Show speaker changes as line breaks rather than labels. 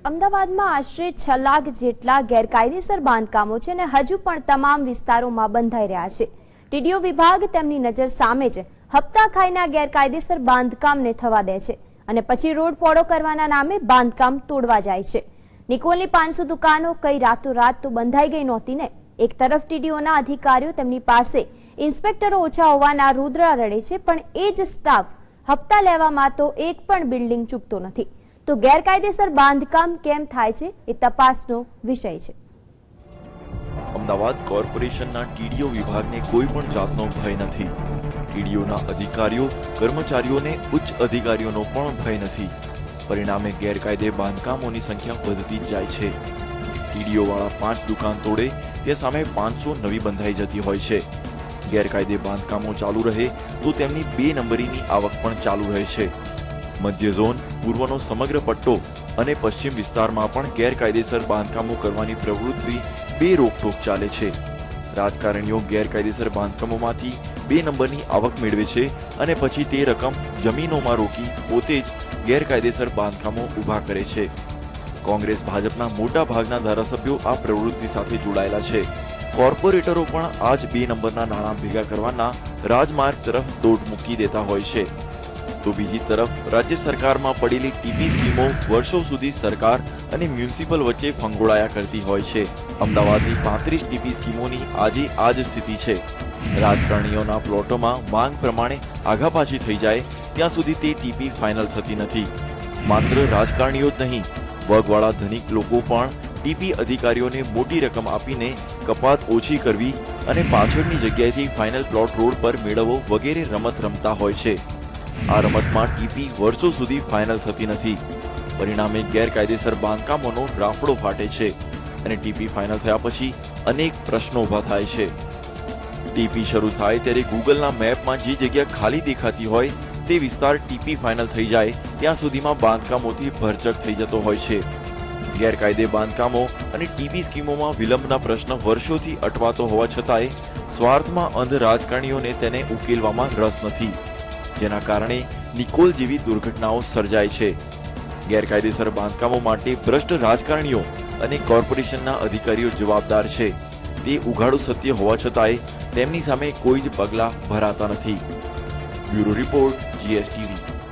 અમદાવાદમાં આશરે 6 લાખ જેટલા ગેરકાયદેસર બાંધકામો છે અને હજુ પણ તમામ વિસ્તારોમાં બંધાઈ રહ્યા છે। ટીડીઓ વિભાગ તેમની નજર સામે જ હપ્તા ખાઈના ગેરકાયદેસર બાંધકામને થવા દે છે અને પછી રોડ પોળો કરવાના નામે બાંધકામ તોડવા જાય છે। નિકોલની 500 દુકાનો કઈ રાતોરાત તો બંધાઈ ગઈ નહોતી ને। એક તરફ ટીડીઓના અધિકારીઓ તેમની પાસે ઇન્સ્પેક્ટરો ઓછા હોવાના રુદ્રા રડે છે, પણ એ જ સ્ટાફ હપ્તા લેવામાં તો એક પણ બિલ્ડિંગ ચૂકતો નથી। તો ગેરકાયદેસર બાંધકામ કેમ થાય છે એ તપાસનો વિષય છે।
અમદાવાદ કોર્પોરેશનના ટીડીઓ વિભાગને કોઈ પણ જાતનો ભય નથી। ટીડીઓના અધિકારીઓ કર્મચારીઓને ઉચ્ચ અધિકારીઓનો પણ ભય નથી। પરિણામે ગેરકાયદે બાંધકામોની સંખ્યા વધતી જ જાય છે। ટીડીઓ વાળા 5 દુકાન તોડે તે સામે 500 નવી બંધાઈ જતી હોય છે। ગેરકાયદે બાંધકામો ચાલુ રહે તો તેમની 2 નંબરીની આવક પણ ચાલુ રહે છે। મધ્ય ઝોન, પૂર્વનો સમગ્ર પટ્ટો અને પશ્ચિમ વિસ્તારમાં પણ ગેરકાયદેસર બાંધકામો કરવાની પ્રવૃત્તિ બે રોકટોક ચાલે છે। રાજકારણીઓ ગેરકાયદેસર બાંધકામોમાંથી 2 નંબરની આવક મેળવે છે અને પછી તે રકમ જમીનોમાં રોકી પોતે જ ગેરકાયદેસર બાંધકામો ઊભા કરે છે। કોંગ્રેસ ભાજપના મોટા ભાગના ધારાસભ્યો આ પ્રવૃત્તિ સાથે જોડાયેલા છે। કોર્પોરેટરો પણ આ જ 2 નંબરના નાણાં ભેગા કરવાના રાજમાર્ગ તરફ દોટ મૂકી દેતા હોય છે। તો બીજી તરફ રાજ્ય સરકારમાં પડેલી ટીપી સ્કીમો વર્ષો સુધી સરકાર અને મ્યુનિસિપલ વચ્ચે ફંગોળાયા કરતી હોય છે। અમદાવાદની 35 ટીપી સ્કીમોની આજે આ જ સ્થિતિ છે। રાજકારણીઓના પ્લોટોમાં માંગ પ્રમાણે આઘાપાછી થઈ જાય ત્યાં સુધી તે ટીપી ફાઇનલ થતી નથી। માત્ર રાજકારણીઓ જ નહીં, વગવાળા ધનિક લોકો પણ ટીપી અધિકારીઓને મોટી રકમ આપીને કપાત ઓછી કરવી અને પાછળની જગ્યાએથી ફાઇનલ પ્લોટ રોડ પર મેળવવો વગેરે રમત રમતા હોય છે। આ રમતમાં ટીપી વર્ષો સુધી ફાઇનલ થતી નથી। પરિણામે ગેરકાયદેસર બાંધકામોનો રાફડો ફાટે છે અને ટીપી ફાઇનલ થયા પછી અનેક પ્રશ્નો ઊભા થાય છે। ટીપી શરૂ થાય ત્યારે ગૂગલના મેપમાં જે જગ્યા ખાલી દેખાતી હોય તે વિસ્તાર ટીપી ફાઇનલ થઈ જાય ત્યાં સુધીમાં બાંધકામોથી ભરચક થઈ જતો હોય છે। ગેરકાયદે બાંધકામો અને ટીપી સ્કીમોમાં વિલંબના પ્રશ્ન વર્ષોથી અટવાતો હોવા છતાંય સ્વાર્થમાં અંધ રાજકારણીઓને તેને ઉકેલવામાં રસ નથી, જેના કારણે નિકોલ જેવી દુર્ઘટનાઓ સર્જાય છે। ગેરકાયદેસર બાંધકામો માટે ભ્રષ્ટ રાજકારણીઓ અને કોર્પોરેશનના અધિકારીઓ જવાબદાર છે તે ઉઘાડું સત્ય હોવા છતાંય તેમની સામે કોઈ જ પગલાં ભરાતા નથી। Bureau report, GSTV।